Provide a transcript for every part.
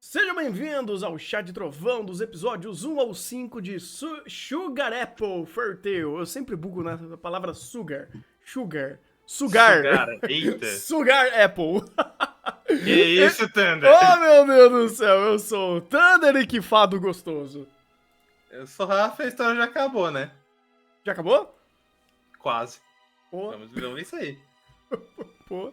Sejam bem-vindos ao Chá de Trovão dos episódios 1 ao 5 de Sugar Apple Fairy Tail. Eu sempre bugo na palavra sugar. Sugar. Sugar, eita. Sugar Apple. Que isso, Thunder? Oh, meu Deus do céu, eu sou o Thunder e que fado gostoso. Eu sou Rafa e a história já acabou, né? Já acabou? Quase. Pô, Vamos ver isso aí. pô.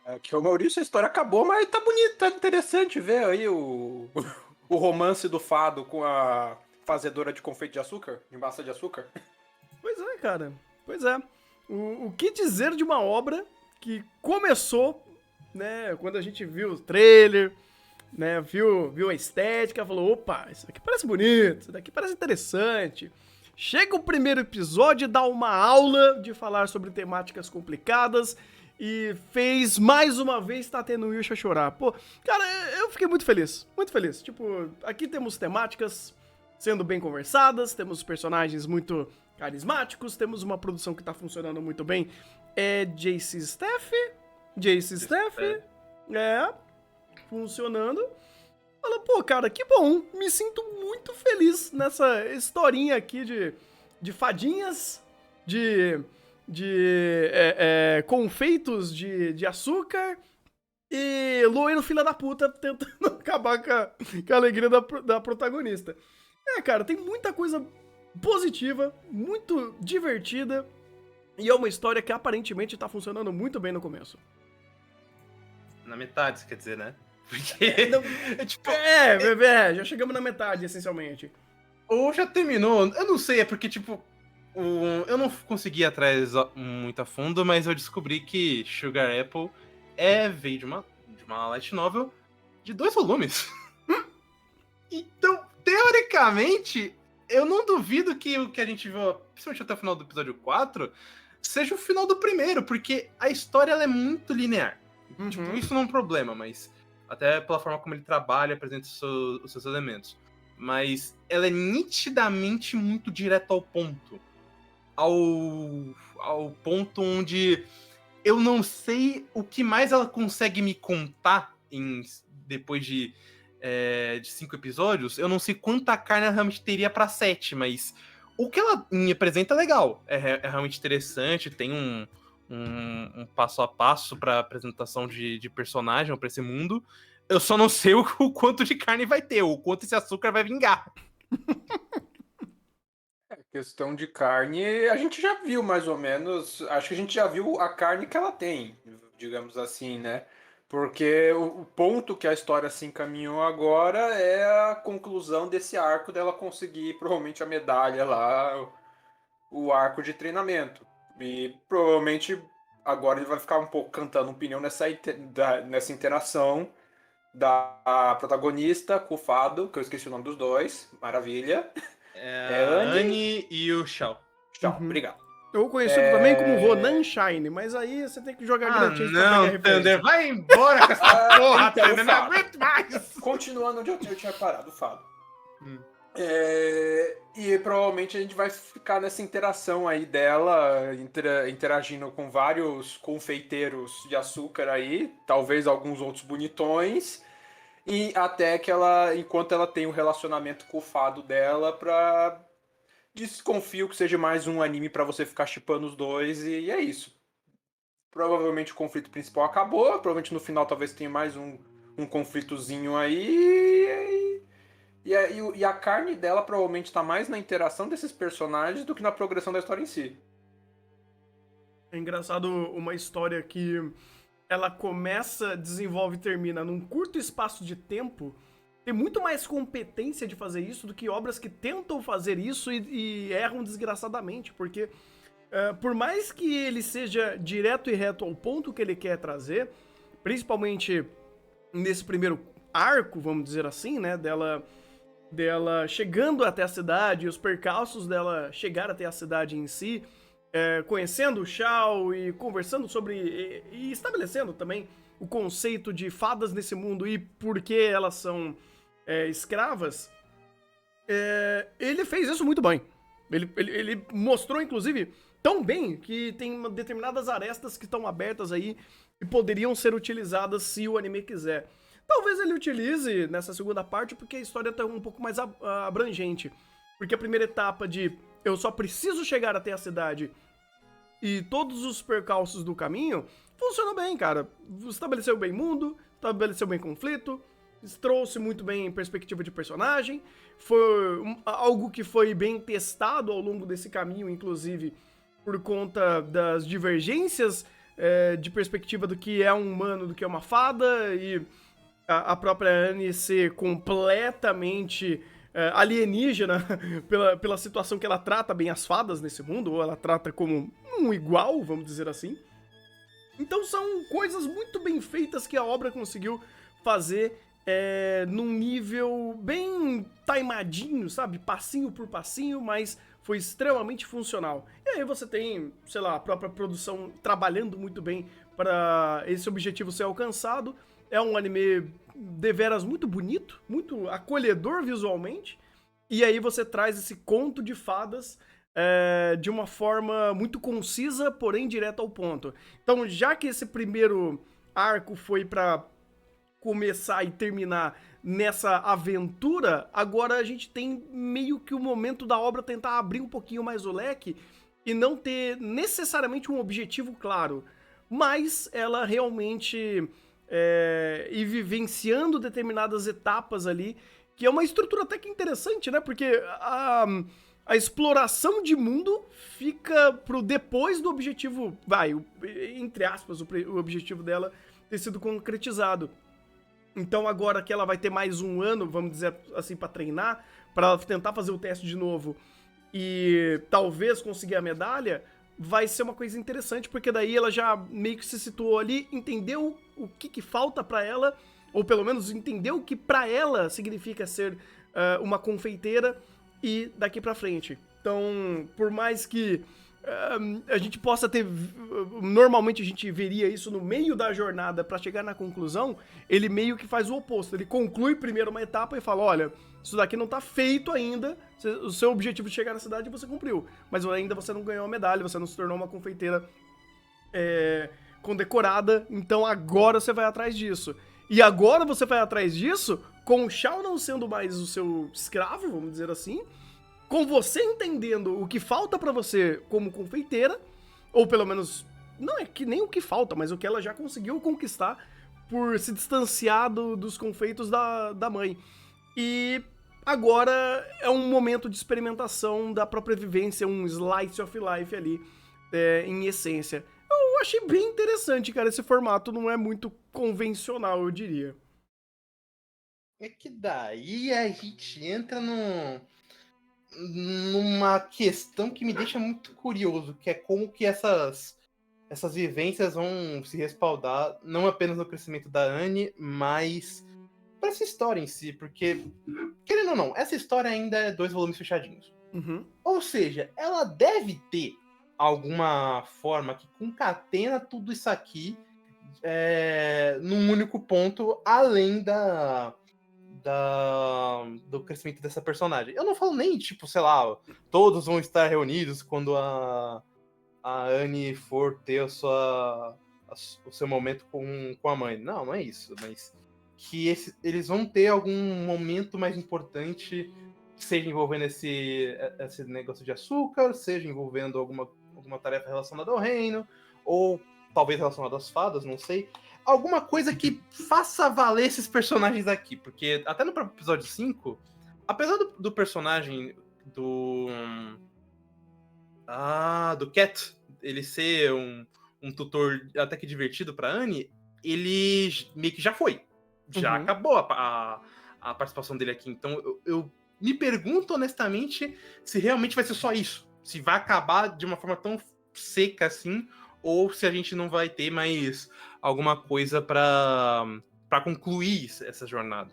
Aqui é o Maurício, a história acabou, mas tá bonito, tá interessante ver aí o romance do fado com a fazedora de confeito de açúcar, de massa de açúcar. Pois é, cara. Pois é. O que dizer de uma obra que começou, né, quando a gente viu o trailer, né, viu a estética, falou, opa, isso daqui parece bonito, isso daqui parece interessante. Chega o primeiro episódio e dá uma aula de falar sobre temáticas complicadas e fez mais uma vez tá tendo o Yusha chorar. Pô, cara, eu fiquei muito feliz, muito feliz. Tipo, aqui temos temáticas sendo bem conversadas, temos personagens muito carismáticos, temos uma produção que tá funcionando muito bem. É Jace Staff, funcionando. Fala, pô, cara, que bom, me sinto muito feliz nessa historinha aqui de fadinhas, de confeitos de açúcar e loiro filha da puta tentando acabar com a alegria da protagonista. Cara, tem muita coisa positiva, muito divertida e é uma história que aparentemente tá funcionando muito bem no começo. Na metade, você quer dizer, né? Porque, tipo, Já chegamos na metade, essencialmente. ou já terminou, eu não sei, é porque, tipo, eu não consegui ir atrás muito a fundo, mas eu descobri que Sugar Apple veio de uma light novel de 2 volumes. Então, teoricamente, eu não duvido que o que a gente viu, principalmente até o final do episódio 4, seja o final do primeiro, porque a história ela é muito linear. Uhum. Tipo, isso não é um problema, mas até pela forma como ele trabalha, apresenta os seus elementos. Mas ela é nitidamente muito direto ao ponto. Ao ponto onde eu não sei o que mais ela consegue me contar depois de 5 episódios. Eu não sei quanta carne ela realmente teria pra 7, mas o que ela me apresenta é legal. É realmente interessante, tem um passo a passo pra apresentação de personagem pra esse mundo. Eu só não sei o quanto de carne vai ter, o quanto esse açúcar vai vingar. Questão de carne, a gente já viu mais ou menos, acho que a gente já viu a carne que ela tem, digamos assim, né? Porque o ponto que a história se encaminhou agora é a conclusão desse arco dela conseguir provavelmente a medalha lá, o arco de treinamento. E provavelmente agora ele vai ficar um pouco cantando um pneu nessa interação da protagonista com o fado, que eu esqueci o nome dos dois, maravilha. É a Annie e o Shao. Tchau, obrigado. Eu conhecido também como Ronan Shine, mas aí você tem que jogar Granchase pra pegar a Não, referência. Thunder, vai embora com essa porra, então, Thunder, não Fábio. aguento mais. Continuando onde eu tinha parado, Fábio. E provavelmente a gente vai ficar nessa interação aí dela, interagindo com vários confeiteiros de açúcar aí, talvez alguns outros bonitões, e até que ela, enquanto ela tem um relacionamento com o fado dela, pra desconfio que seja mais um anime pra você ficar shippando os dois, e é isso. Provavelmente o conflito principal acabou, provavelmente no final talvez tenha mais um conflitozinho aí. E a carne dela provavelmente tá mais na interação desses personagens do que na progressão da história em si. É engraçado uma história que ela começa, desenvolve e termina num curto espaço de tempo. Tem muito mais competência de fazer isso do que obras que tentam fazer isso e erram desgraçadamente, porque por mais que ele seja direto e reto ao ponto que ele quer trazer, principalmente nesse primeiro arco, vamos dizer assim, né, dela chegando até a cidade, os percalços dela chegar até a cidade em si, conhecendo o Shao e conversando sobre e estabelecendo também o conceito de fadas nesse mundo e por que elas são escravas, ele fez isso muito bem. Ele mostrou, inclusive, tão bem que tem determinadas arestas que estão abertas aí e poderiam ser utilizadas se o anime quiser. Talvez ele utilize nessa segunda parte porque a história tá um pouco mais abrangente. Porque a primeira etapa de eu só preciso chegar até a cidade e todos os percalços do caminho funcionou bem, cara. Estabeleceu bem mundo, estabeleceu bem conflito, trouxe muito bem perspectiva de personagem, foi algo que foi bem testado ao longo desse caminho, inclusive por conta das divergências de perspectiva do que é um humano, do que é uma fada, e a própria Anne ser completamente alienígena pela situação que ela trata bem as fadas nesse mundo, ou ela trata como um igual, vamos dizer assim. Então são coisas muito bem feitas que a obra conseguiu fazer num nível bem timadinho, sabe? Passinho por passinho, mas foi extremamente funcional. E aí você tem, sei lá, a própria produção trabalhando muito bem para esse objetivo ser alcançado. É um anime deveras muito bonito, muito acolhedor visualmente. E aí você traz esse conto de fadas de uma forma muito concisa, porém direta ao ponto. Então, já que esse primeiro arco foi para começar e terminar nessa aventura, agora a gente tem meio que o momento da obra tentar abrir um pouquinho mais o leque e não ter necessariamente um objetivo claro, mas ela realmente ir vivenciando determinadas etapas ali, que é uma estrutura até que interessante, né? Porque a exploração de mundo fica pro depois do objetivo, entre aspas, o objetivo dela ter sido concretizado. Então agora que ela vai ter mais um ano, vamos dizer assim, pra treinar, pra ela tentar fazer o teste de novo e talvez conseguir a medalha, vai ser uma coisa interessante, porque daí ela já meio que se situou ali, entendeu o que falta pra ela, ou pelo menos entendeu o que pra ela significa ser uma confeiteira, e daqui pra frente. Então, por mais que a gente possa ter... Normalmente a gente veria isso no meio da jornada pra chegar na conclusão, ele meio que faz o oposto. Ele conclui primeiro uma etapa e fala, olha, isso daqui não tá feito ainda, o seu objetivo de chegar na cidade você cumpriu, mas ainda você não ganhou a medalha, você não se tornou uma confeiteira condecorada, então agora você vai atrás disso. E agora você vai atrás disso, com o Shao não sendo mais o seu escravo, vamos dizer assim, com você entendendo o que falta pra você como confeiteira, ou pelo menos, não é que nem o que falta, mas o que ela já conseguiu conquistar por se distanciar dos confeitos da mãe. E agora é um momento de experimentação da própria vivência, um slice of life ali, em essência. Eu achei bem interessante, cara, esse formato não é muito convencional, eu diria. É que daí a gente entra numa questão que me deixa muito curioso, que é como que essas vivências vão se respaldar, não apenas no crescimento da Anne, mas para essa história em si, porque, querendo ou não, essa história ainda é 2 volumes fechadinhos. Uhum. Ou seja, ela deve ter alguma forma que concatena tudo isso aqui num único ponto, além do crescimento dessa personagem. Eu não falo nem, tipo, sei lá, todos vão estar reunidos quando a Anne for ter o seu momento com a mãe. Não é isso, mas que eles vão ter algum momento mais importante, seja envolvendo esse negócio de açúcar, seja envolvendo alguma tarefa relacionada ao reino, ou talvez relacionada às fadas, não sei. Alguma coisa que faça valer esses personagens aqui, porque até no próprio episódio 5, apesar do personagem do Cat, ele ser um tutor até que divertido pra Anne, ele meio que já foi. Já acabou a participação dele aqui. Então eu me pergunto honestamente se realmente vai ser só isso. Se vai acabar de uma forma tão seca assim, ou se a gente não vai ter mais alguma coisa pra concluir essa jornada.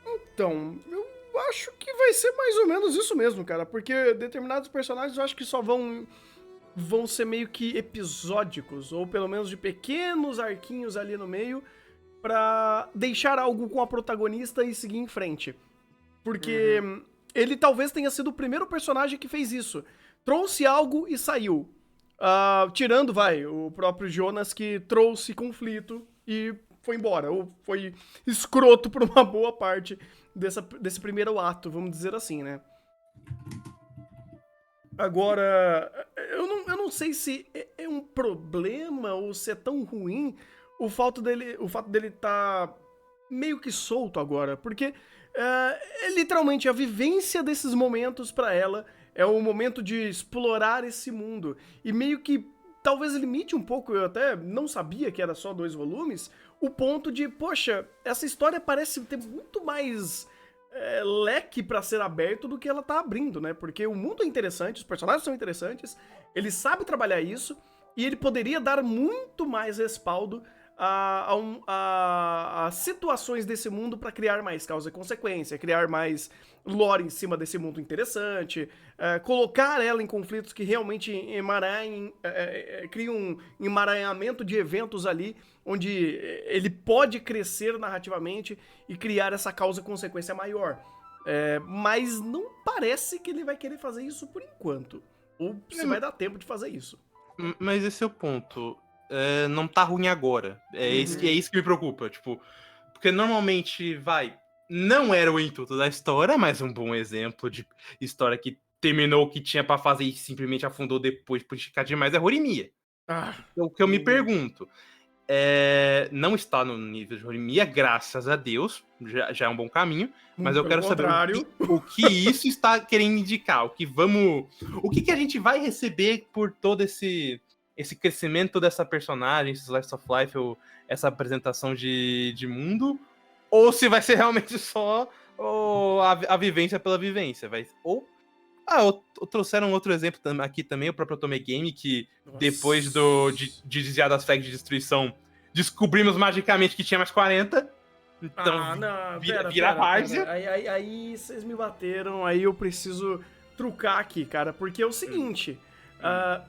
Então, eu acho que vai ser mais ou menos isso mesmo, cara, porque determinados personagens eu acho que só vão ser meio que episódicos, ou pelo menos de pequenos arquinhos ali no meio, pra deixar algo com a protagonista e seguir em frente. Porque ele talvez tenha sido o primeiro personagem que fez isso. Trouxe algo e saiu. Tirando, o próprio Jonas, que trouxe conflito e foi embora, ou foi escroto por uma boa parte desse primeiro ato, vamos dizer assim, né? Agora, eu não sei se é um problema ou se é tão ruim o fato dele tá meio que solto agora, porque é literalmente a vivência desses momentos pra ela é o momento de explorar esse mundo e meio que talvez limite um pouco, eu até não sabia que era só 2 volumes, o ponto de, poxa, essa história parece ter muito mais leque pra ser aberto do que ela tá abrindo, né? Porque o mundo é interessante, os personagens são interessantes, ele sabe trabalhar isso e ele poderia dar muito mais respaldo a situações desse mundo pra criar mais causa e consequência, criar mais lore em cima desse mundo interessante, colocar ela em conflitos que realmente criam um emaranhamento de eventos ali, onde ele pode crescer narrativamente e criar essa causa e consequência maior. Mas não parece que ele vai querer fazer isso por enquanto. Ou se vai dar tempo de fazer isso. Mas esse é o ponto. Não tá ruim agora. É isso que me preocupa. Tipo, porque normalmente, não era o intuito da história, mas um bom exemplo de história que terminou o que tinha pra fazer e simplesmente afundou depois por esticar demais é Horimiya. O que eu me pergunto não está no nível de Horimiya, graças a Deus, já é um bom caminho, mas eu quero saber o que isso está querendo indicar, o que a gente vai receber por todo esse crescimento dessa personagem, esse Slice of Life, ou essa apresentação de mundo, ou se vai ser realmente só a vivência pela vivência, ou trouxeram outro exemplo aqui também, o próprio Otome Game, que depois de desviar das flags de destruição, descobrimos magicamente que tinha mais 40. Então, vira várzea. Aí vocês me bateram, aí eu preciso trucar aqui, cara, porque é o seguinte,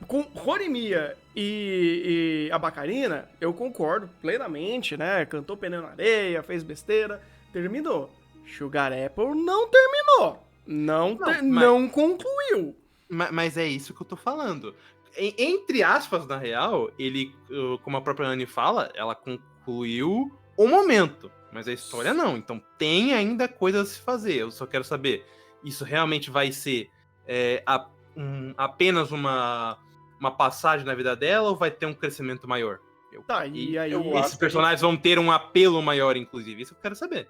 com Horimiya e a Bacarina, eu concordo plenamente, né, cantou pneu na areia, fez besteira, terminou. Sugar Apple não terminou. Não concluiu. Mas é isso que eu tô falando. Entre aspas, na real, ele, como a própria Anne fala, ela concluiu o momento, mas a história não. Então tem ainda coisa a se fazer. Eu só quero saber, isso realmente vai ser apenas uma passagem na vida dela ou vai ter um crescimento maior? Esses personagens vão ter um apelo maior, inclusive. Isso eu quero saber.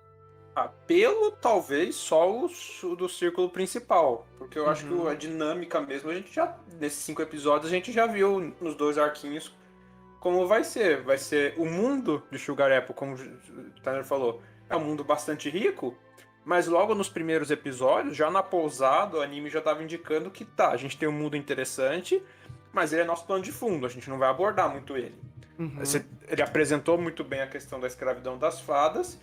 Apelo, talvez, só o do círculo principal. Porque eu acho que a dinâmica mesmo, a gente já, nesses 5 episódios, a gente já viu nos 2 arquinhos como vai ser. Vai ser o mundo de Sugar Apple, como o Tanner falou. É um mundo bastante rico, mas logo nos primeiros episódios, já na pousada, o anime já estava indicando que a gente tem um mundo interessante, mas ele é nosso plano de fundo, a gente não vai abordar muito ele. Ele apresentou muito bem a questão da escravidão das fadas,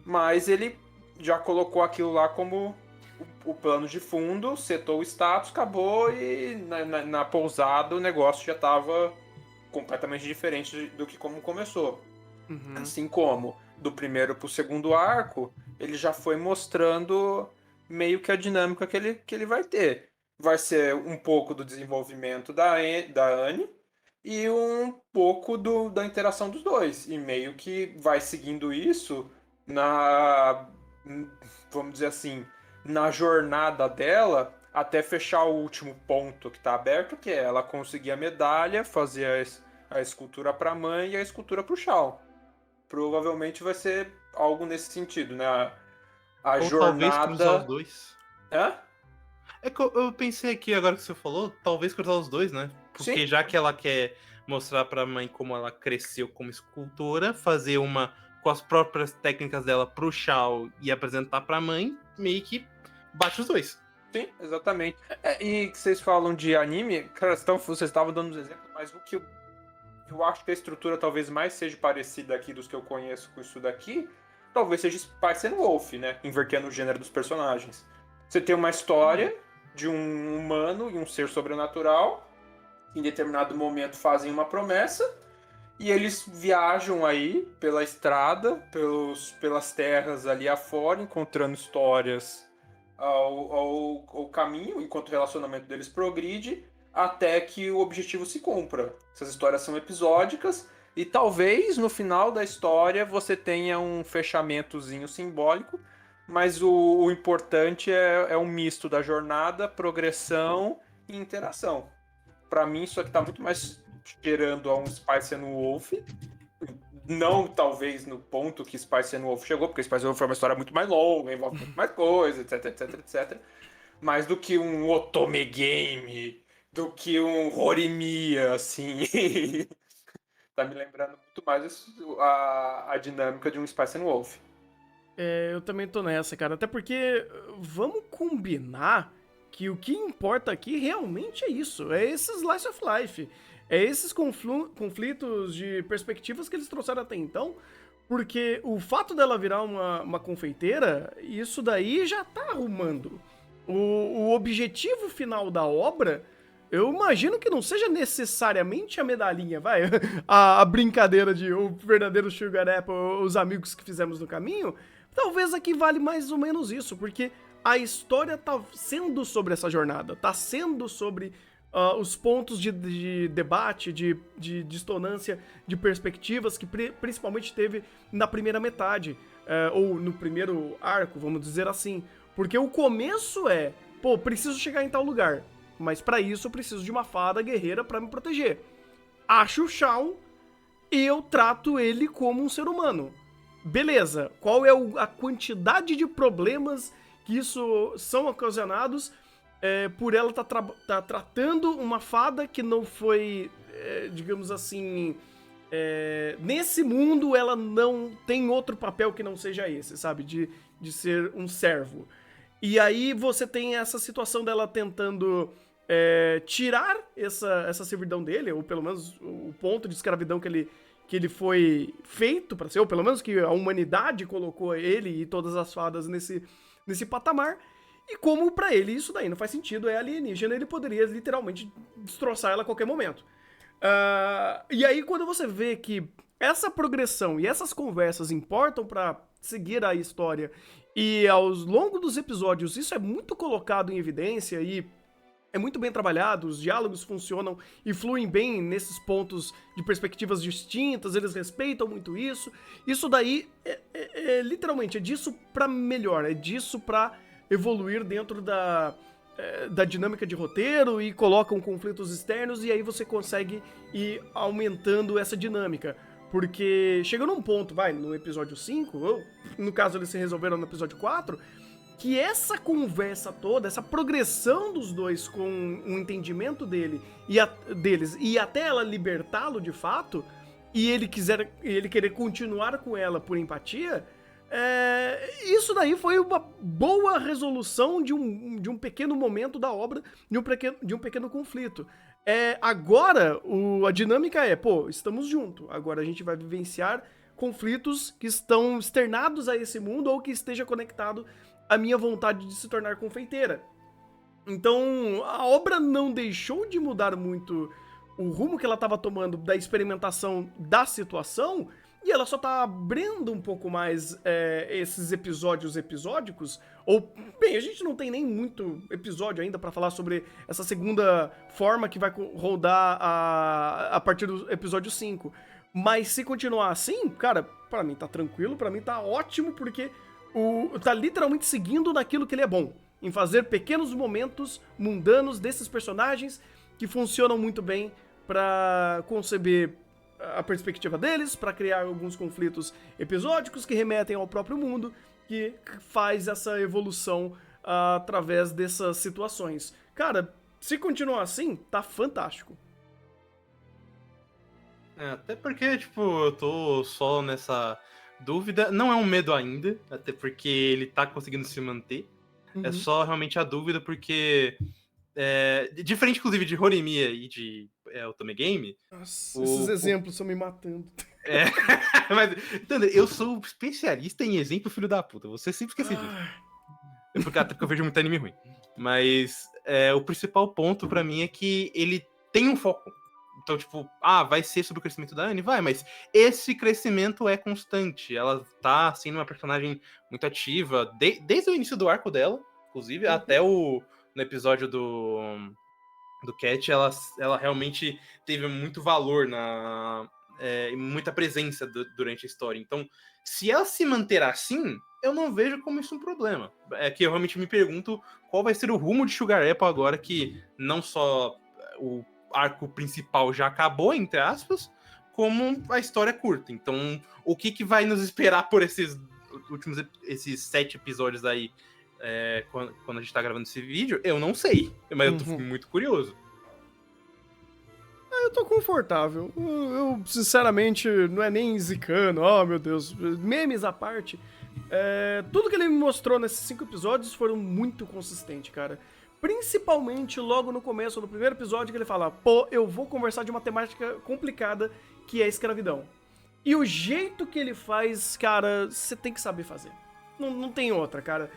mas ele já colocou aquilo lá como o plano de fundo, setou o status, acabou e na pousada o negócio já estava completamente diferente do que como começou. Assim como do primeiro pro segundo arco, ele já foi mostrando meio que a dinâmica que ele vai ter. Vai ser um pouco do desenvolvimento da Anne e um pouco da interação dos dois. E meio que vai seguindo isso vamos dizer assim, na jornada dela até fechar o último ponto que está aberto, que é ela conseguir a medalha, fazer a escultura para a mãe e a escultura para o Shao. Provavelmente vai ser algo nesse sentido, né? A ou jornada... talvez cruzar os dois. É que eu pensei aqui, agora que você falou, talvez cruzar os dois, né? Porque Sim. Já que ela quer mostrar pra mãe como ela cresceu como escultora, fazer uma com as próprias técnicas dela pro Shao e apresentar pra mãe, meio que bate os dois. Sim, exatamente. E que vocês falam de anime, cara, vocês estavam dando uns exemplos, mas o que eu acho que a estrutura talvez mais seja parecida aqui dos que eu conheço com isso daqui, talvez seja parecendo Wolf, né? Invertendo o gênero dos personagens. Você tem uma história de um humano e um ser sobrenatural, que em determinado momento fazem uma promessa, e eles viajam aí pela estrada, pelas terras ali afora, encontrando histórias ao caminho, enquanto o relacionamento deles progride, até que o objetivo se cumpra. Essas histórias são episódicas, E talvez no final da história você tenha um fechamentozinho simbólico, mas o importante é um misto da jornada, progressão e interação. Pra mim, isso aqui tá muito mais cheirando a um Spice and Wolf. Não, talvez, no ponto que Spice and Wolf chegou, porque Spice and Wolf foi uma história muito mais longa, envolve muito mais coisa, etc, etc, etc. Mais do que um Otome Game, do que um Horimiya, assim. Tá me lembrando muito mais a dinâmica de um Spice and Wolf. Eu também tô nessa, cara. Até porque vamos combinar que o que importa aqui realmente é isso. É esse slice of life. É esses conflitos de perspectivas que eles trouxeram até então. Porque o fato dela virar uma confeiteira, isso daí já tá arrumando. O objetivo final da obra, eu imagino que não seja necessariamente a medalhinha, vai. A brincadeira de o verdadeiro Sugar Apple, os amigos que fizemos no caminho. Talvez aqui vale mais ou menos isso, porque a história tá sendo sobre essa jornada, tá sendo sobre os pontos de debate, de dissonância, de perspectivas que principalmente teve na primeira metade, ou no primeiro arco, vamos dizer assim. Porque o começo pô, preciso chegar em tal lugar, mas pra isso eu preciso de uma fada guerreira pra me proteger. Acho o Shaun e eu trato ele como um ser humano. Beleza, qual é a quantidade de problemas que isso são ocasionados por ela tá tratando uma fada que não foi, digamos assim, nesse mundo ela não tem outro papel que não seja esse, sabe? De ser um servo. E aí você tem essa situação dela tentando tirar essa servidão dele, ou pelo menos o ponto de escravidão que ele foi feito para ser, ou pelo menos que a humanidade colocou ele e todas as fadas nesse patamar. E como pra ele isso daí não faz sentido, é alienígena, ele poderia literalmente destroçar ela a qualquer momento. E aí quando você vê que essa progressão e essas conversas importam pra seguir a história, e ao longo dos episódios isso é muito colocado em evidência e é muito bem trabalhado, os diálogos funcionam e fluem bem nesses pontos de perspectivas distintas, eles respeitam muito isso. Isso daí literalmente é disso pra melhor, é disso pra evoluir dentro da dinâmica de roteiro e colocam conflitos externos e aí você consegue ir aumentando essa dinâmica. Porque chega num ponto, no episódio 5, ou no caso eles se resolveram no episódio 4, que essa conversa toda, essa progressão dos dois com o entendimento deles e até ela libertá-lo de fato, e ele querer continuar com ela por empatia, isso daí foi uma boa resolução de um pequeno momento da obra, de um pequeno conflito. Agora, a dinâmica pô, estamos juntos, agora a gente vai vivenciar conflitos que estão externados a esse mundo ou que esteja conectado à minha vontade de se tornar confeiteira. Então, a obra não deixou de mudar muito o rumo que ela estava tomando da experimentação da situação, e ela só tá abrindo um pouco mais esses episódios episódicos. Ou, bem, a gente não tem nem muito episódio ainda pra falar sobre essa segunda forma que vai rodar a partir do episódio 5. Mas se continuar assim, cara, pra mim tá tranquilo, pra mim tá ótimo, porque tá literalmente seguindo naquilo que ele é bom. Em fazer pequenos momentos mundanos desses personagens que funcionam muito bem pra conceber a perspectiva deles, pra criar alguns conflitos episódicos que remetem ao próprio mundo, que faz essa evolução através dessas situações. Cara, se continuar assim, tá fantástico. Até porque, tipo, eu tô só nessa dúvida. Não é um medo ainda, até porque ele tá conseguindo se manter. Uhum. É só realmente a dúvida, porque diferente, inclusive, de Horimiya e de Otome Game. Nossa, esses exemplos estão me matando. Mas, entendeu? Eu sou especialista em exemplo, filho da puta. Você sempre esquece disso. Até porque eu vejo muito anime ruim. Mas o principal ponto pra mim é que ele tem um foco. Então, tipo, vai ser sobre o crescimento da Anne? Vai, mas esse crescimento é constante. Ela tá sendo uma personagem muito ativa desde o início do arco dela, inclusive, até no episódio do Cat, ela realmente teve muito valor muita presença durante a história. Então, se ela se manter assim, eu não vejo como isso um problema. É que eu realmente me pergunto qual vai ser o rumo de Sugar Apple agora que não só o arco principal já acabou, entre aspas, como a história é curta. Então, o que vai nos esperar por esses 7 episódios aí, quando a gente tá gravando esse vídeo, eu não sei. Mas eu tô muito curioso. Eu tô confortável. Eu, sinceramente, não é nem zicando. Oh, meu Deus. Memes à parte. Tudo que ele me mostrou nesses 5 episódios foram muito consistentes, cara. Principalmente logo no começo do primeiro episódio que ele fala: pô, eu vou conversar de uma temática complicada que é a escravidão. E o jeito que ele faz, cara, você tem que saber fazer. Não tem outra, cara.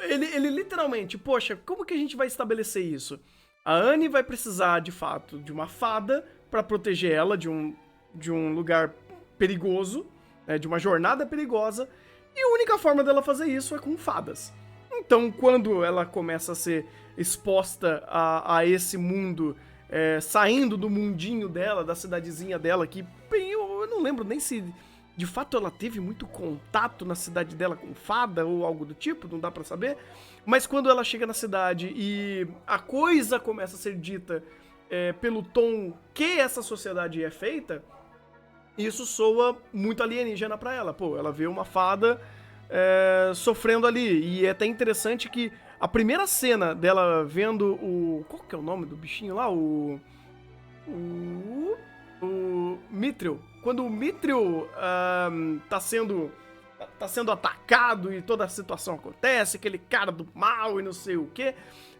Ele literalmente, poxa, como que a gente vai estabelecer isso? A Annie vai precisar, de fato, de uma fada pra proteger ela de um lugar perigoso, né, de uma jornada perigosa, e a única forma dela fazer isso é com fadas. Então, quando ela começa a ser exposta a esse mundo, saindo do mundinho dela, da cidadezinha dela, que bem, eu não lembro nem se de fato ela teve muito contato na cidade dela com fada ou algo do tipo, não dá pra saber. Mas quando ela chega na cidade e a coisa começa a ser dita pelo tom que essa sociedade é feita, isso soa muito alienígena pra ela. Pô, ela vê uma fada sofrendo ali. E é até interessante que a primeira cena dela vendo o... Qual que é o nome do bichinho lá? O Mithril. Quando o Mithril tá sendo atacado e toda a situação acontece, aquele cara do mal e não sei o quê.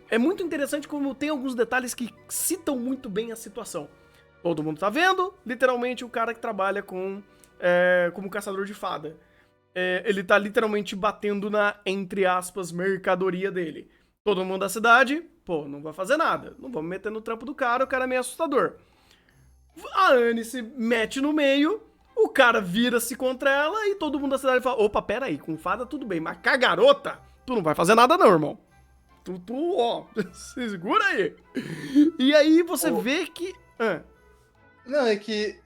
É muito interessante como tem alguns detalhes que citam muito bem a situação. Todo mundo tá vendo, literalmente, o cara que trabalha como caçador de fada. Ele tá literalmente batendo na, entre aspas, mercadoria dele. Todo mundo da cidade, pô, não vai fazer nada. Não vamos meter no trampo do cara, o cara é meio assustador. A Annie se mete no meio, o cara vira-se contra ela e todo mundo da cidade fala: opa, pera aí, com fada tudo bem, mas com a garota, tu não vai fazer nada não, irmão. Ó, se segura aí. E aí você vê que... Não, é que...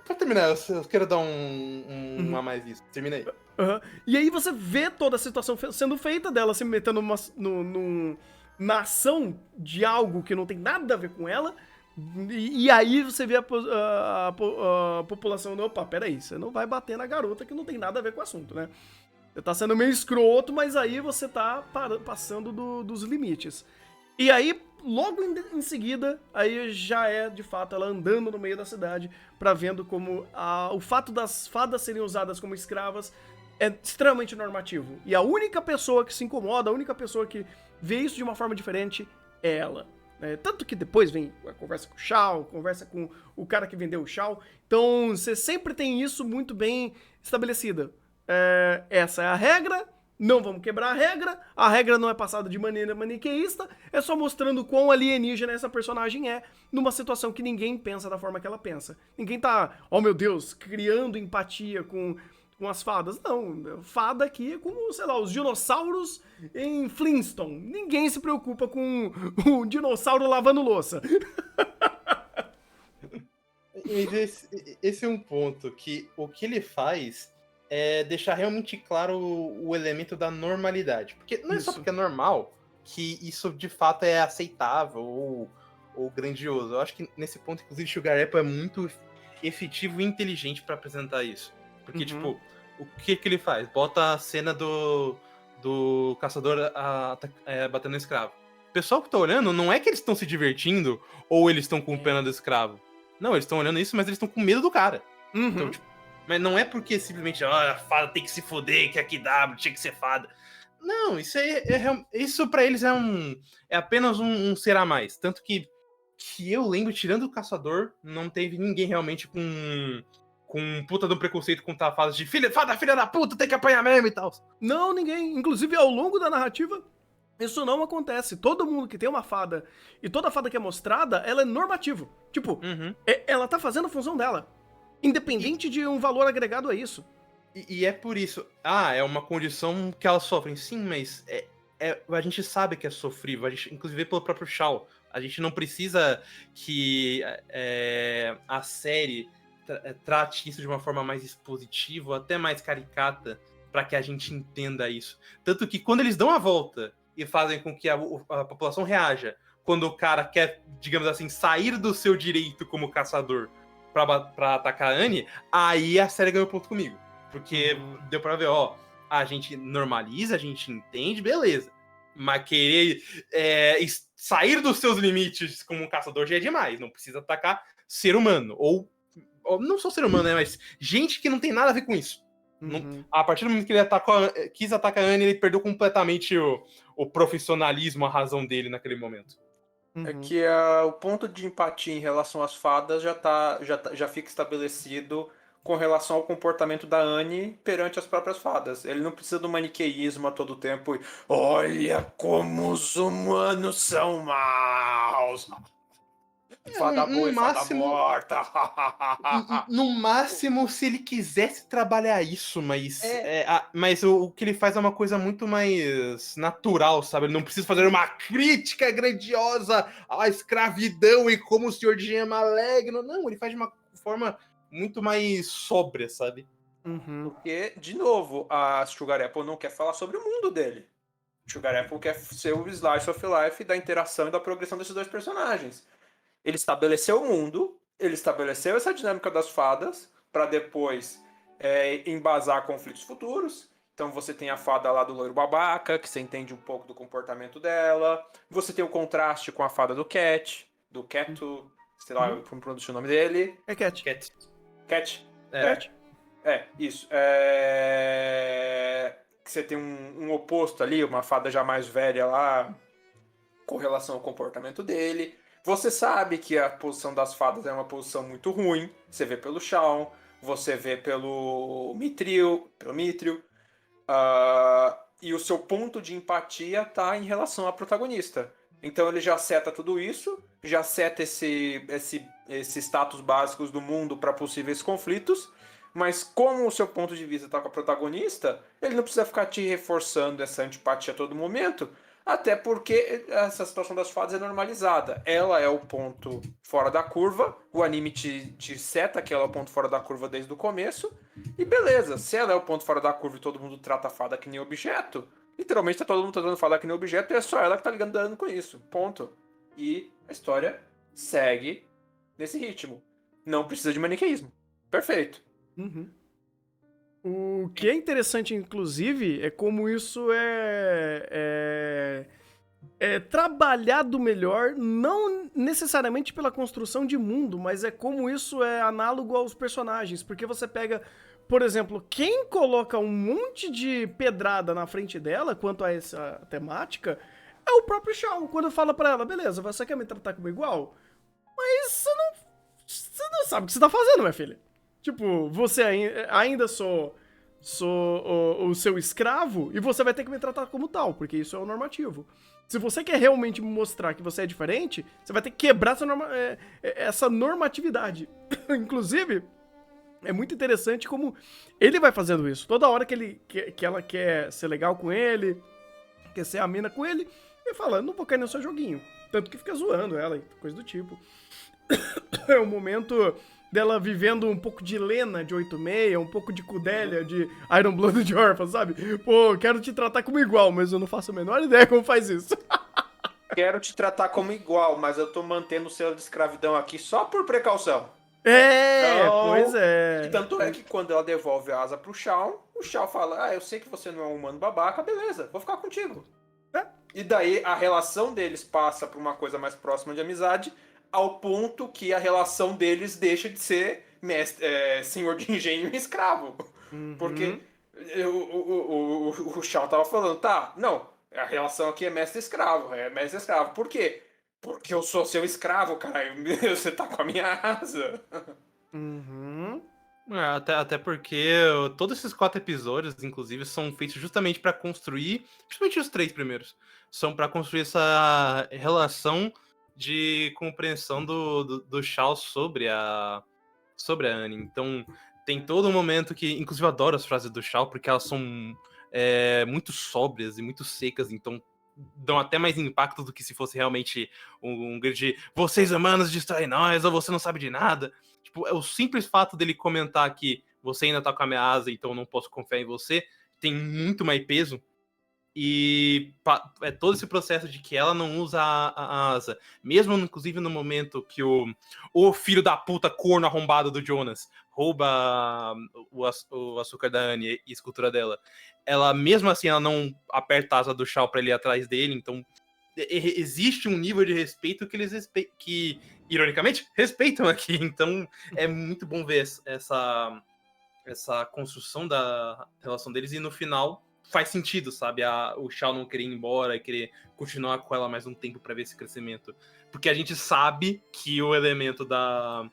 pra terminar, eu quero dar um a mais nisso. Terminei. E aí você vê toda a situação sendo feita dela se metendo na ação de algo que não tem nada a ver com ela. E aí você vê a população, opa, peraí, você não vai bater na garota que não tem nada a ver com o assunto, né? Você tá sendo meio escroto, mas aí você tá passando dos limites. E aí, logo em seguida, aí já é, de fato, ela andando no meio da cidade pra vendo como o fato das fadas serem usadas como escravas é extremamente normativo. E a única pessoa que se incomoda, a única pessoa que vê isso de uma forma diferente é ela. Tanto que depois vem a conversa com o Shao, conversa com o cara que vendeu o Shao. Então, você sempre tem isso muito bem estabelecida. Essa é a regra, não vamos quebrar a regra não é passada de maneira maniqueísta, é só mostrando quão alienígena essa personagem é numa situação que ninguém pensa da forma que ela pensa. Ninguém tá, oh meu Deus, criando empatia com as fadas. Não, fada aqui é como, sei lá, os dinossauros em Flintstone. Ninguém se preocupa com o dinossauro lavando louça. Esse é um ponto que o que ele faz é deixar realmente claro o elemento da normalidade. Porque não é só porque é normal que isso de fato é aceitável ou grandioso. Eu acho que nesse ponto, inclusive, Sugar Apple é muito efetivo e inteligente pra apresentar isso. Porque, tipo, o que ele faz? Bota a cena do caçador batendo no escravo. O pessoal que tá olhando, não é que eles estão se divertindo ou eles estão com pena do escravo. Não, eles estão olhando isso, mas eles estão com medo do cara. Então, tipo, mas não é porque simplesmente, a fada tem que se foder, que aqui W tinha que ser fada. Não, isso isso pra eles é apenas um ser a mais. Tanto que eu lembro, tirando o caçador, não teve ninguém realmente com um puta do preconceito com a fada de fada, filha da puta, tem que apanhar mesmo e tal. Não, ninguém. Inclusive, ao longo da narrativa, isso não acontece. Todo mundo que tem uma fada e toda fada que é mostrada, ela é normativo. Tipo, ela tá fazendo a função dela. Independente de um valor agregado a isso. E é por isso. É uma condição que elas sofrem. Sim, mas a gente sabe que é sofrível. A gente, inclusive pelo próprio Shao. A gente não precisa que a série trate isso de uma forma mais expositiva, até mais caricata, para que a gente entenda isso. Tanto que quando eles dão a volta e fazem com que a população reaja, quando o cara quer, digamos assim, sair do seu direito como caçador pra atacar a Annie, aí a série ganhou ponto comigo. Porque deu pra ver, ó, a gente normaliza, a gente entende, beleza. Mas querer sair dos seus limites como um caçador já é demais. Não precisa atacar ser humano. Ou não só ser humano, né? Mas gente que não tem nada a ver com isso. A partir do momento que ele quis atacar a Annie, ele perdeu completamente o profissionalismo, a razão dele naquele momento. É que o ponto de empatia em relação às fadas já fica estabelecido com relação ao comportamento da Annie perante as próprias fadas. Ele não precisa do maniqueísmo a todo tempo. Olha como os humanos são maus! Fada boa e fada morta! No máximo, se ele quisesse trabalhar isso, mas o que ele faz é uma coisa muito mais natural, sabe? Ele não precisa fazer uma crítica grandiosa à escravidão e como o senhor de Gema maligno. Não, ele faz de uma forma muito mais sóbria, sabe? Porque, de novo, a Sugar Apple não quer falar sobre o mundo dele. Sugar Apple quer ser o slice of life da interação e da progressão desses dois personagens. Ele estabeleceu o mundo, ele estabeleceu essa dinâmica das fadas, para depois embasar conflitos futuros. Então você tem a fada lá do loiro babaca, que você entende um pouco do comportamento dela. Você tem o contraste com a fada do Cat, sei lá como pronuncia o nome dele. É Cat. Cat. Cat. Isso. Que você tem um oposto ali, uma fada já mais velha lá, com relação ao comportamento dele. Você sabe que a posição das fadas é uma posição muito ruim. Você vê pelo Shawn, você vê pelo Mithril. E o seu ponto de empatia está em relação à protagonista. Então ele já seta tudo isso, já seta esse status básicos do mundo para possíveis conflitos. Mas como o seu ponto de vista está com a protagonista, ele não precisa ficar te reforçando essa antipatia a todo momento. Até porque essa situação das fadas é normalizada. Ela é o ponto fora da curva. O anime te seta que ela é o ponto fora da curva desde o começo. E beleza, se ela é o ponto fora da curva e todo mundo trata a fada que nem objeto, literalmente tá todo mundo tratando a fada que nem objeto e é só ela que tá lidando com isso. Ponto. E a história segue nesse ritmo. Não precisa de maniqueísmo. Perfeito. O que é interessante, inclusive, é como isso é trabalhado melhor, não necessariamente pela construção de mundo, mas é como isso é análogo aos personagens. Porque você pega, por exemplo, quem coloca um monte de pedrada na frente dela quanto a essa temática é o próprio Shawn. Quando fala pra ela, beleza, você quer me tratar como igual? Mas você não sabe o que você tá fazendo, minha filha. Tipo, você ainda sou o seu escravo e você vai ter que me tratar como tal, porque isso é o normativo. Se você quer realmente mostrar que você é diferente, você vai ter que quebrar essa normatividade. Inclusive, é muito interessante como ele vai fazendo isso. Toda hora que ela quer ser legal com ele, quer ser amena com ele, ele fala, não vou cair no seu joguinho. Tanto que fica zoando ela e coisa do tipo. É um momento dela vivendo um pouco de Lena de 8-6, um pouco de Kudelia de Iron Blood de Orphan, sabe? Pô, quero te tratar como igual, mas eu não faço a menor ideia como faz isso. Quero te tratar como igual, mas eu tô mantendo o selo de escravidão aqui só por precaução. Pois é. E tanto é que quando ela devolve a asa pro Shawn, o Shawn fala, eu sei que você não é um humano babaca, beleza, vou ficar contigo. E daí a relação deles passa pra uma coisa mais próxima de amizade, ao ponto que a relação deles deixa de ser senhor de engenho e escravo. Porque o Shawn tava falando, a relação aqui é mestre-escravo, Por quê? Porque eu sou seu escravo, caralho. Você tá com a minha asa. Até porque todos esses 4 episódios, inclusive, são feitos justamente pra construir, principalmente os 3 primeiros, são pra construir essa relação de compreensão do Shawn sobre a Annie. Então, tem todo um momento que, inclusive, eu adoro as frases do Shawn, porque elas são muito sóbrias e muito secas, então dão até mais impacto do que se fosse realmente um grito de vocês humanos distraem nós, ou você não sabe de nada. Tipo, o simples fato dele comentar que você ainda tá com a minha asa, então eu não posso confiar em você, tem muito mais peso. E é todo esse processo de que ela não usa a asa. Mesmo, inclusive, no momento que o filho da puta corno arrombado do Jonas rouba o açúcar da Annie e a escultura dela. Ela, mesmo assim, ela não aperta a asa do Shaw pra ele ir atrás dele. Então, existe um nível de respeito que eles que, ironicamente, respeitam aqui. Então, é muito bom ver essa construção da relação deles. E no final faz sentido, sabe? O Shaw não querer ir embora e querer continuar com ela mais um tempo pra ver esse crescimento. Porque a gente sabe que o elemento da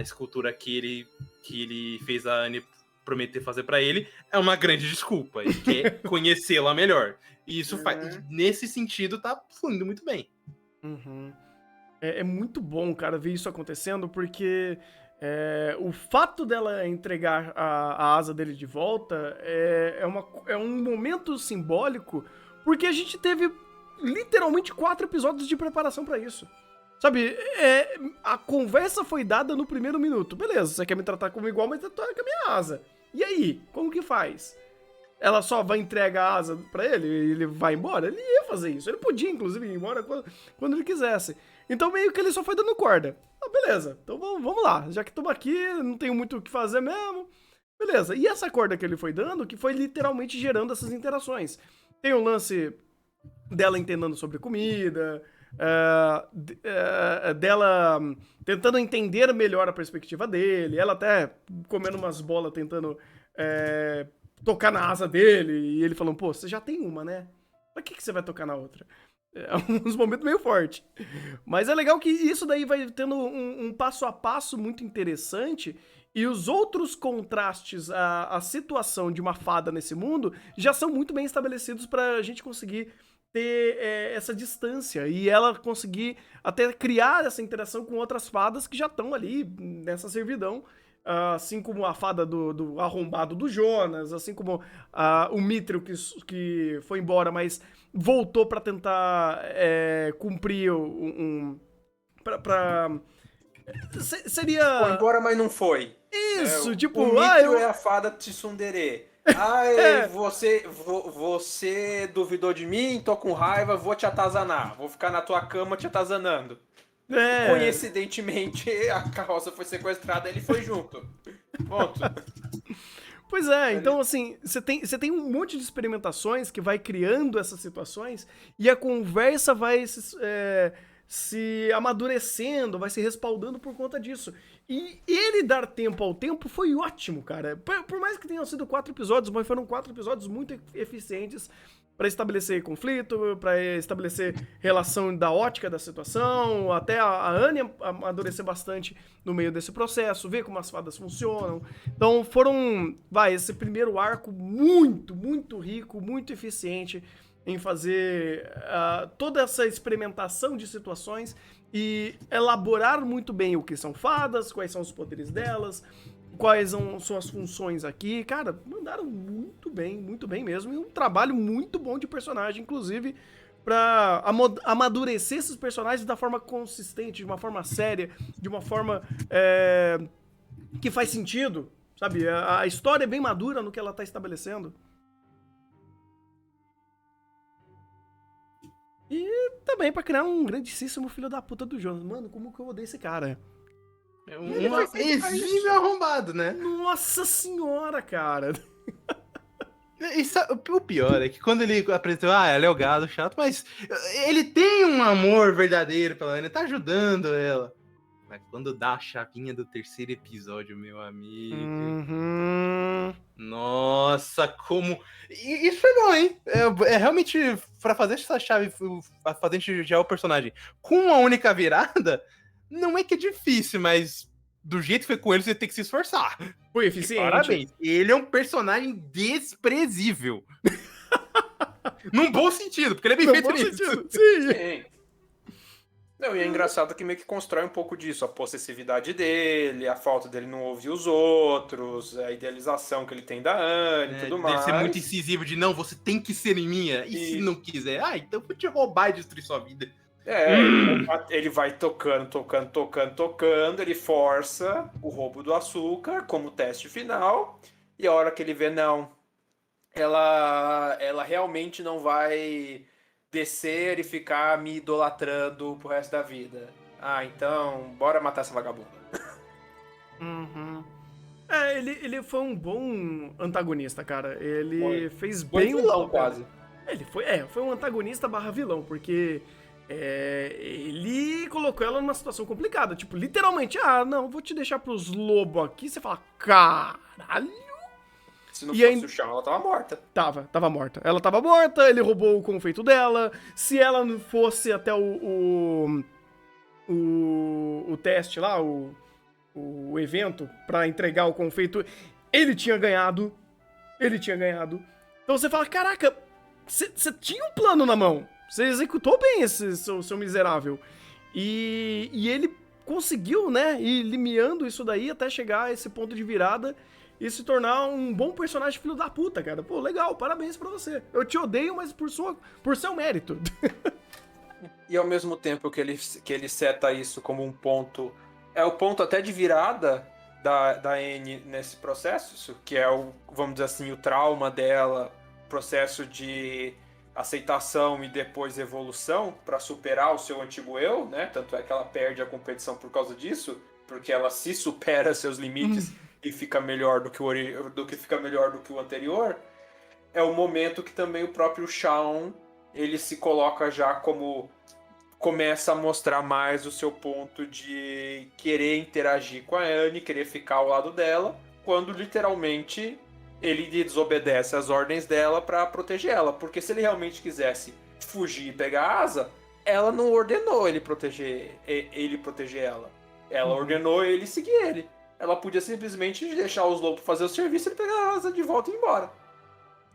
escultura que ele fez a Annie prometer fazer pra ele é uma grande desculpa. Ele quer conhecê-la melhor. E isso nesse sentido, tá fluindo muito bem. Uhum. É muito bom, cara, ver isso acontecendo, porque o fato dela entregar a asa dele de volta é um momento simbólico, porque a gente teve literalmente 4 episódios de preparação pra isso. Sabe, a conversa foi dada no primeiro minuto. Beleza, você quer me tratar como igual, mas trata com a minha asa. E aí, como que faz? Ela só vai entregar a asa pra ele e ele vai embora? Ele ia fazer isso. Ele podia, inclusive, ir embora quando ele quisesse. Então, meio que ele só foi dando corda. Ah, beleza. Então, vamos lá. Já que estamos aqui, não tenho muito o que fazer mesmo. Beleza. E essa corda que ele foi dando, que foi literalmente gerando essas interações. Tem o lance dela entendendo sobre comida, dela tentando entender melhor a perspectiva dele, ela até comendo umas bolas, tentando tocar na asa dele, e ele falando, pô, você já tem uma, né? Pra que você vai tocar na outra? É uns momentos meio fortes. Mas é legal que isso daí vai tendo um passo a passo muito interessante, e os outros contrastes à situação de uma fada nesse mundo já são muito bem estabelecidos pra gente conseguir ter essa distância e ela conseguir até criar essa interação com outras fadas que já estão ali nessa servidão, assim como a fada do arrombado do Jonas, assim como o Mithril que foi embora, mas voltou pra tentar cumprir seria... Foi embora, mas não foi. Isso, tipo... O Mithril é a fada Tsundere. Ai, você duvidou de mim, tô com raiva, vou te atazanar. Vou ficar na tua cama te atazanando. Coincidentemente, a carroça foi sequestrada e ele foi junto. Ponto. Pois é, então assim, você tem um monte de experimentações que vai criando essas situações e a conversa vai se amadurecendo, vai se respaldando por conta disso. E ele dar tempo ao tempo foi ótimo, cara. Por mais que tenham sido 4 episódios, mas foram 4 episódios muito eficientes pra estabelecer conflito, pra estabelecer relação da ótica da situação, até a Annie amadurecer bastante no meio desse processo, ver como as fadas funcionam. Então esse primeiro arco muito, muito rico, muito eficiente em fazer toda essa experimentação de situações e elaborar muito bem o que são fadas, quais são os poderes delas, quais são as funções aqui. Cara, mandaram muito bem mesmo, e um trabalho muito bom de personagem, inclusive, pra amadurecer esses personagens da forma consistente, de uma forma séria, de uma forma que faz sentido, sabe? A história é bem madura no que ela tá estabelecendo. E também pra criar um grandíssimo filho da puta do Jonas. Mano, como que eu odeio esse cara? É um exímio arrombado, né? Nossa senhora, cara. O pior é que quando ele apresentou, ela é o gado chato, mas ele tem um amor verdadeiro pela Annie, tá ajudando ela. Mas quando dá a chavinha do 3º episódio, meu amigo... Nossa, como... Isso foi bom, hein? Realmente, pra fazer essa chave, fazer já o personagem com uma única virada, não é que é difícil, mas do jeito que foi com ele, você tem que se esforçar. Foi eficiente. Parabéns. Ele é um personagem desprezível. Num bom sentido, porque ele é bem feito nisso. Sim. Não, e é engraçado que meio que constrói um pouco disso, a possessividade dele, a falta dele não ouvir os outros, a idealização que ele tem da Annie e tudo mais. Deve ser muito incisivo de, não, você tem que ser em minha, e se não quiser, então eu vou te roubar e destruir sua vida. Ele vai tocando, ele força o roubo do açúcar como teste final, e a hora que ele vê, não, ela realmente não vai descer e ficar me idolatrando pro resto da vida. Ah, então, bora matar essa vagabunda. Uhum. Ele foi um bom antagonista, cara. Ele fez Foi bem vilão, o papel. quase. Ele foi um antagonista barra vilão, porque ele colocou ela numa situação complicada. Tipo, literalmente, não, vou te deixar pros lobos aqui. Você fala, caralho. Se não fosse o chão, ela tava morta. Tava morta. Ela tava morta, ele roubou o confeito dela. Se ela não fosse até o teste lá, o evento pra entregar o confeito, ele tinha ganhado. Então você fala, caraca, você tinha um plano na mão. Você executou bem esse seu miserável. E ele conseguiu, né, ir limiando isso daí até chegar a esse ponto de virada e se tornar um bom personagem filho da puta, cara. Pô, legal, parabéns pra você. Eu te odeio, mas por seu mérito. E ao mesmo tempo que ele seta isso como um ponto, é o ponto até de virada da Anne nesse processo, que é vamos dizer assim, o trauma dela, processo de aceitação e depois evolução para superar o seu antigo eu, né? Tanto é que ela perde a competição por causa disso, porque ela se supera seus limites e fica melhor do que o anterior. É o momento que também o próprio Shaun, ele se coloca já como começa a mostrar mais o seu ponto de querer interagir com a Anne, querer ficar ao lado dela, quando literalmente ele desobedece às ordens dela para proteger ela. Porque se ele realmente quisesse fugir e pegar a asa, ela não ordenou ele proteger ela. Ela ordenou ele seguir ele. Ela podia simplesmente deixar os lobos fazer o serviço e ele pegar a asa de volta e ir embora.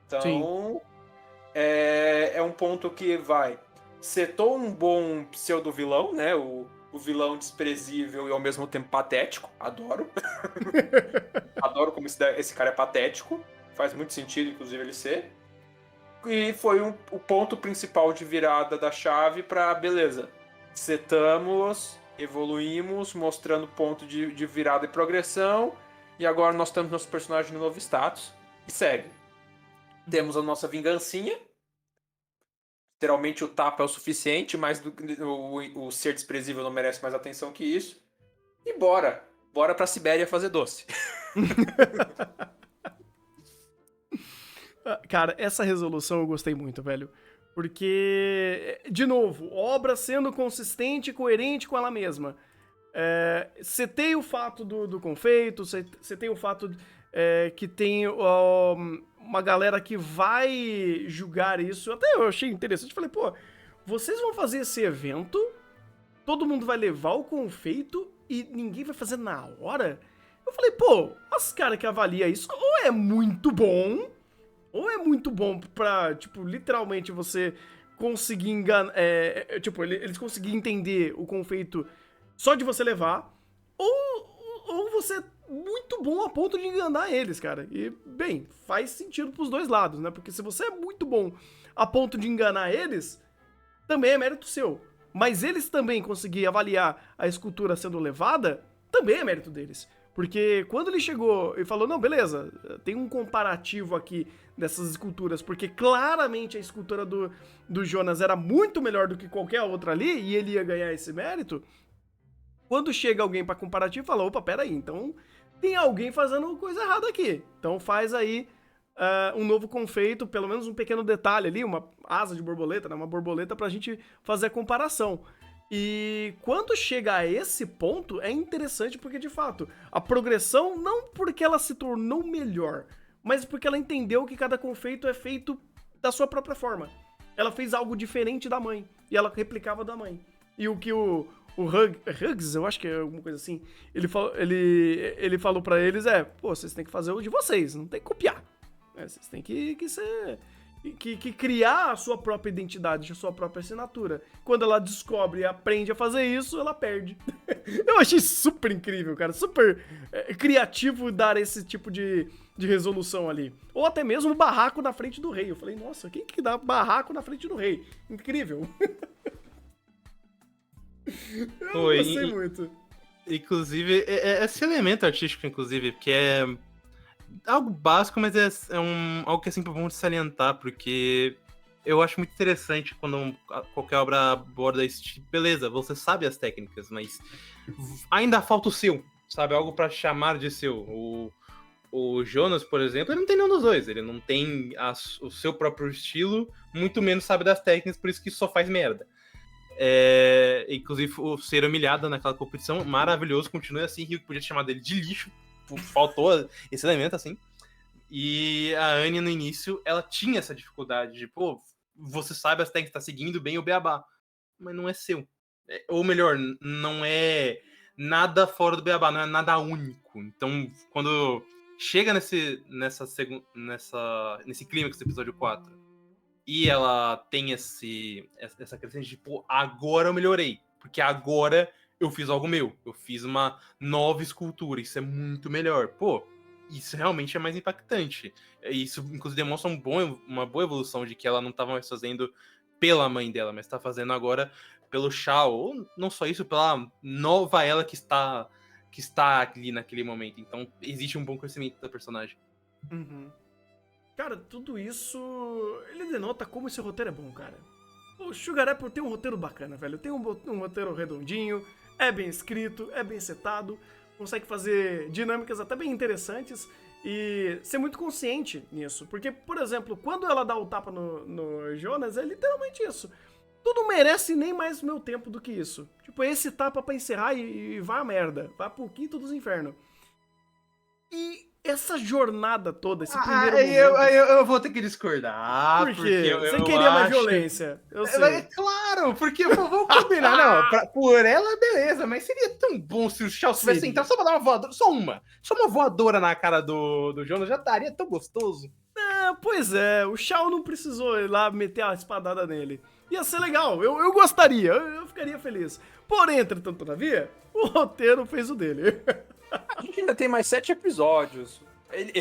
Então, é um ponto que setou um bom pseudo-vilão, né? O vilão desprezível e ao mesmo tempo patético. Adoro. Adoro como esse cara é patético. Faz muito sentido, inclusive, ele ser. E foi o ponto principal de virada da chave pra, beleza, setamos, evoluímos, mostrando ponto de virada e progressão. E agora nós temos nosso personagem no novo status. E segue. Temos a nossa vingancinha. Literalmente o tapa é o suficiente, mas o ser desprezível não merece mais atenção que isso. E bora pra Sibéria fazer doce. Cara, essa resolução eu gostei muito, velho. Porque, de novo, obra sendo consistente e coerente com ela mesma. Setei o fato do confeito, setei o fato que tem uma galera que vai julgar isso. Até eu achei interessante. Falei, pô, vocês vão fazer esse evento, todo mundo vai levar o confeito e ninguém vai fazer na hora? Eu falei, pô, os caras que avaliam isso ou é muito bom pra, tipo, literalmente você conseguir enganar. Tipo, eles conseguirem entender o confeito só de você levar, ou você é muito bom a ponto de enganar eles, cara. E, bem, faz sentido pros dois lados, né? Porque se você é muito bom a ponto de enganar eles, também é mérito seu. Mas eles também conseguirem avaliar a escultura sendo levada, também é mérito deles. Porque quando ele chegou e falou, não, beleza, tem um comparativo aqui dessas esculturas, porque claramente a escultura do Jonas era muito melhor do que qualquer outra ali, e ele ia ganhar esse mérito. Quando chega alguém pra comparativo, fala, opa, peraí, então tem alguém fazendo coisa errada aqui. Então faz aí um novo confeito, pelo menos um pequeno detalhe ali, uma asa de borboleta, né, uma borboleta pra gente fazer a comparação. E quando chega a esse ponto, é interessante porque, de fato, a progressão, não porque ela se tornou melhor, mas porque ela entendeu que cada confeito é feito da sua própria forma. Ela fez algo diferente da mãe, e ela replicava da mãe. E o que o Hughes, eu acho que é alguma coisa assim, ele falou pra eles, pô, vocês têm que fazer o de vocês, não tem que copiar. Vocês têm que criar a sua própria identidade, a sua própria assinatura. Quando ela descobre e aprende a fazer isso, ela perde. Eu achei super incrível, cara. Super criativo dar esse tipo de resolução ali. Ou até mesmo barraco na frente do rei. Eu falei, nossa, quem que dá barraco na frente do rei? Incrível. Eu Foi, gostei muito. Inclusive, esse elemento artístico, inclusive, que é algo básico, mas algo que é sempre bom de salientar, porque eu acho muito interessante quando qualquer obra aborda esse tipo. Beleza, você sabe as técnicas, mas ainda falta o seu, sabe? Algo pra chamar de seu. O Jonas, por exemplo, ele não tem nenhum dos dois. Ele não tem o seu próprio estilo, muito menos sabe das técnicas, por isso que só faz merda. Inclusive, o ser humilhado naquela competição, maravilhoso, continua assim. Rio podia chamar dele de lixo, faltou esse elemento assim. E a Annie, no início, ela tinha essa dificuldade de, pô, você sabe as técnicas, tá seguindo bem o beabá, mas não é seu. Ou melhor, não é nada fora do beabá, não é nada único. Então, quando chega nesse clímax do episódio 4 e ela tem essa crescente de, pô, agora eu melhorei, porque agora eu fiz algo meu, eu fiz uma nova escultura, isso é muito melhor. Pô, isso realmente é mais impactante. Isso, inclusive, demonstra uma boa evolução de que ela não estava mais fazendo pela mãe dela, mas está fazendo agora pelo Shao. Ou não só isso, pela nova ela que está ali naquele momento. Então, existe um bom crescimento da personagem. Uhum. Cara, tudo isso, ele denota como esse roteiro é bom, cara. O Sugar Apple tem um roteiro bacana, velho. Tem um roteiro redondinho, é bem escrito, é bem setado, consegue fazer dinâmicas até bem interessantes e ser muito consciente nisso. Porque, por exemplo, quando ela dá o tapa no Jonas, é literalmente isso. Tu não merece nem mais meu tempo do que isso. Tipo, esse tapa pra encerrar e vai a merda. Vai pro quinto dos infernos. E essa jornada toda, esse primeiro momento... Eu vou ter que discordar. Por quê? Porque Você queria mais violência. Eu sei. É claro, porque vamos combinar. Não, por ela, beleza, mas seria tão bom se o Shao tivesse entrado só pra dar uma voadora. Só uma voadora na cara do Jonas já estaria tão gostoso. Pois é, o Shao não precisou ir lá meter a espadada nele. Ia ser legal, eu gostaria, eu ficaria feliz. Porém, entretanto, todavia, o roteiro fez o dele. A gente ainda tem mais 7 episódios.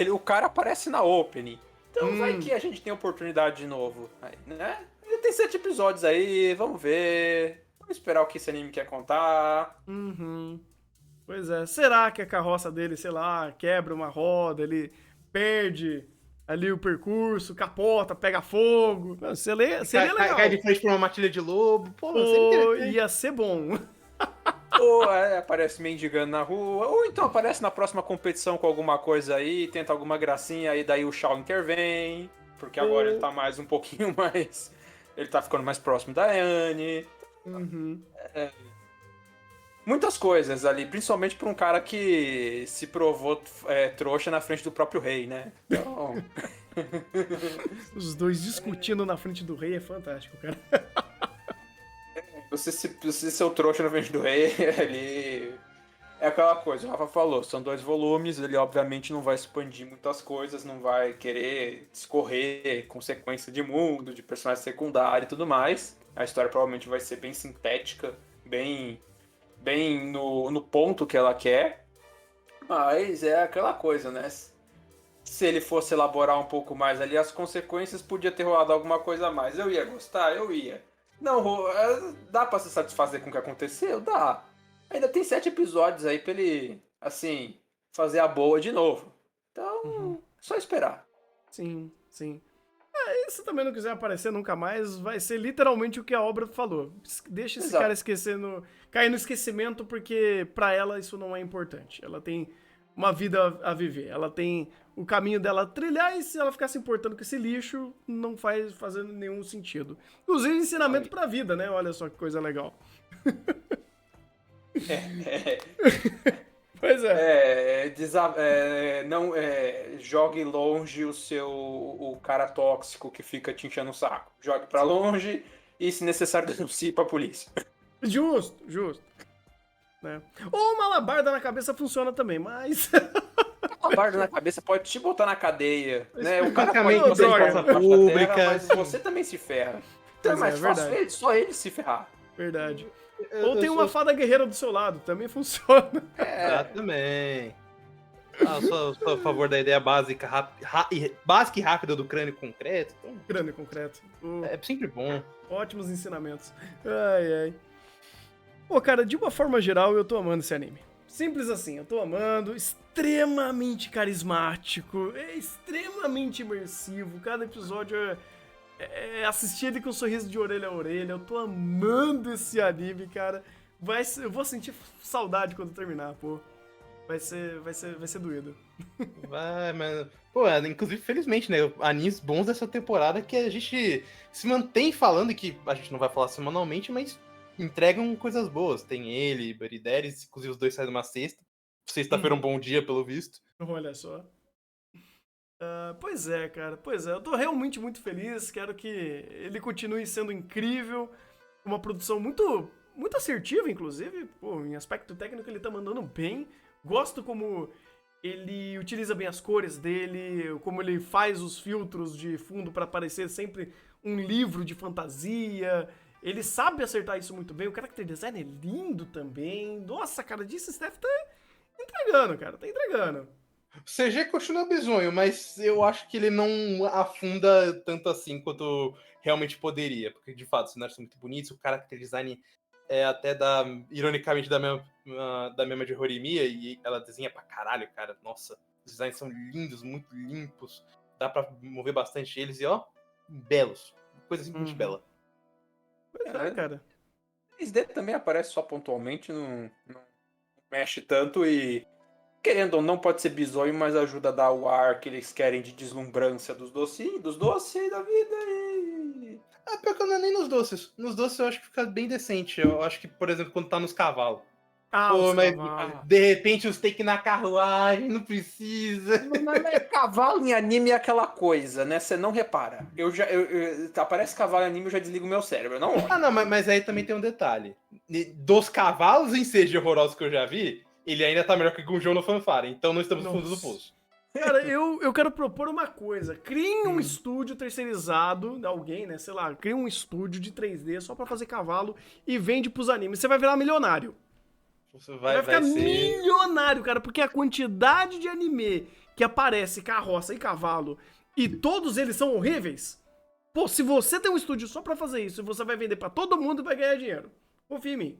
O cara aparece na opening. Então vai que a gente tem oportunidade de novo. Aí, né? Ainda tem 7 episódios aí, vamos ver. Vamos esperar o que esse anime quer contar. Uhum. Pois é, será que a carroça dele, sei lá, quebra uma roda, ele perde ali o percurso, capota, pega fogo? Seria legal. Cai de frente pra uma matilha de lobo. Pô, ia ser bom. Ou aparece mendigando na rua, ou então aparece na próxima competição com alguma coisa aí, tenta alguma gracinha, e daí o Shao intervém, porque agora ele tá mais um pouquinho mais... Ele tá ficando mais próximo da Annie. Uhum. Muitas coisas ali, principalmente pra um cara que se provou trouxa na frente do próprio rei, né? Então... Os dois discutindo na frente do rei é fantástico, cara. Você ser o trouxa na frente do rei, ali... É aquela coisa, o Rafa falou, são 2 volumes, ele obviamente não vai expandir muitas coisas, não vai querer discorrer consequência de mundo, de personagem secundário e tudo mais. A história provavelmente vai ser bem sintética, bem no ponto que ela quer. Mas é aquela coisa, né? Se ele fosse elaborar um pouco mais ali, as consequências podia ter rolado alguma coisa a mais. Eu ia gostar? Eu ia. Não, dá pra se satisfazer com o que aconteceu? Dá. Ainda tem 7 episódios aí pra ele, assim, fazer a boa de novo. Então, só esperar. Sim, sim. E se também não quiser aparecer nunca mais, vai ser literalmente o que a obra falou. Deixa esse cara cair no esquecimento, porque pra ela isso não é importante. Ela tem uma vida a viver. Ela tem o caminho dela a trilhar, e se ela ficar se importando com esse lixo, não faz fazendo nenhum sentido. Inclusive ensinamento pra vida, né? Olha só que coisa legal. Pois é. Não jogue longe o cara tóxico que fica te enchendo o saco. Jogue pra longe e, se necessário, denuncie pra polícia. Justo. Né? Ou uma alabarda na cabeça funciona também, mas... Uma barda na cabeça pode te botar na cadeia, né? O cara Praticamente pode droga passar pra pública. terra, mas você também se ferra. Então é mais fácil só ele se ferrar. Verdade. Ou tem uma fada guerreira do seu lado, também funciona. Exatamente. Sou a favor da ideia básica e rápida do crânio concreto. Então, Crânio concreto. é sempre bom. Ótimos ensinamentos. Ai. Pô, cara, de uma forma geral, eu tô amando esse anime. Simples assim, eu tô amando, extremamente carismático, é extremamente imersivo, cada episódio é assistir ele com um sorriso de orelha a orelha, eu tô amando esse anime, cara. Eu vou sentir saudade quando terminar, pô. Vai ser doído. Vai, mas. Pô, inclusive, felizmente, né? Animes bons dessa temporada que a gente se mantém falando, e que a gente não vai falar semanalmente, mas entregam coisas boas. Tem ele, Buddy Daddies, inclusive os dois saem numa sexta. Sexta-feira é um bom dia, pelo visto. Olha só. Pois é, cara. Pois é, eu tô realmente muito feliz. Quero que ele continue sendo incrível. Uma produção muito, muito assertiva, inclusive. Pô, em aspecto técnico ele tá mandando bem. Gosto como ele utiliza bem as cores dele, como ele faz os filtros de fundo pra parecer sempre um livro de fantasia. Ele sabe acertar isso muito bem. O character design é lindo também. Nossa, cara, disso o Steph tá entregando, cara. Tá entregando. O CG continua bizonho, mas eu acho que ele não afunda tanto assim quanto realmente poderia. Porque, de fato, os cenários são muito bonitos, o character design é até ironicamente, da mesma de Horimiya, e ela desenha pra caralho, cara. Nossa, os designs são lindos, muito limpos. Dá pra mover bastante eles e, ó, belos. Coisa simplesmente bela. Pois é, cara. 3D também aparece só pontualmente, não mexe tanto e, querendo ou não, pode ser bizonho, mas ajuda a dar o ar que eles querem de deslumbrância dos doces da vida e... Pior que não é nem nos doces. Nos doces eu acho que fica bem decente. Eu acho que, por exemplo, quando tá nos cavalos. Pô, Os mas cavalos. de repente os take na carruagem, não precisa. Mas cavalo em anime é aquela coisa, né? Você não repara. Aparece cavalo em anime, eu já desligo meu cérebro. Eu não olho. Não, mas aí também tem um detalhe. Dos cavalos em CG horrorosos que eu já vi, ele ainda tá melhor que Gunjoe no Fanfare. Então não estamos no fundo do poço. Cara, eu quero propor uma coisa. Criem um estúdio terceirizado, alguém, né? Sei lá, cria um estúdio de 3D só pra fazer cavalo e vende pros animes. Você vai virar milionário. Você Vai ficar ser... milionário, cara, porque a quantidade de anime que aparece carroça e cavalo e todos eles são horríveis. Pô, se você tem um estúdio só pra fazer isso e você vai vender pra todo mundo, vai ganhar dinheiro. Confia em mim.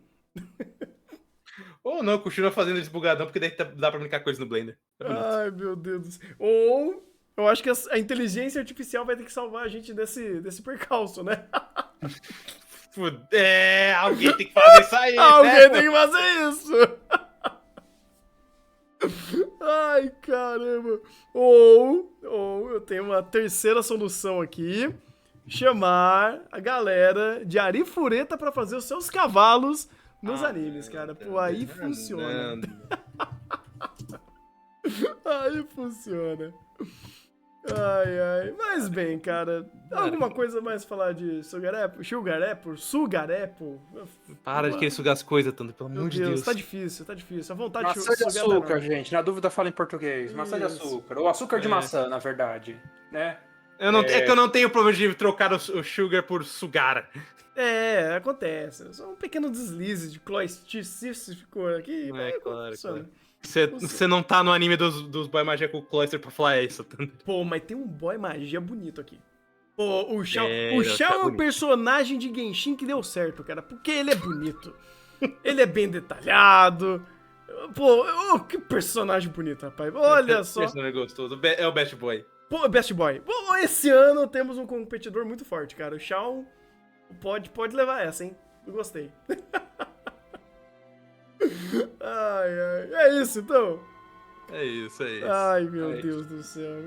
Ou não, continua fazendo desbugadão, porque daí dá pra brincar com eles no Blender. É bonito. Ai, meu Deus do céu. Ou eu acho que a inteligência artificial vai ter que salvar a gente desse percalço, né? Alguém tem que fazer isso aí. Alguém tem que fazer isso. Ai, caramba. Ou eu tenho uma terceira solução aqui. Chamar a galera de Arifureta pra fazer os seus cavalos nos animes, cara. Pô, aí funciona. Aí funciona. Ai. Mas bem, cara. Alguma coisa mais falar de Sugar Apple? Para de querer sugar as coisas tanto, pelo Meu amor de Deus, Deus. tá difícil. A vontade Maçã de sugar tá açúcar, enorme. gente. Na dúvida, fala em português. Maçã de Isso. açúcar. Ou açúcar de maçã, na verdade. Né? É que eu não tenho problema de trocar o sugar por sugar. Acontece. Só um pequeno deslize de cloisticífico aqui. Claro. Funciona. Você não tá no anime dos Boy Magia com o Cloyster pra falar isso. Pô, mas tem um boy magia bonito aqui. Pô, o Shao tá é um bonito. personagem de Genshin que deu certo, cara. Porque ele é bonito. Ele é bem detalhado. Pô, que personagem bonito, rapaz. Olha só. Personagem gostoso. É o Best Boy. Pô, Best Boy. Pô, esse ano temos um competidor muito forte, cara. O Shao pode levar essa, hein? Eu gostei. Ai. É isso, então. É isso. Ai, meu Deus do céu.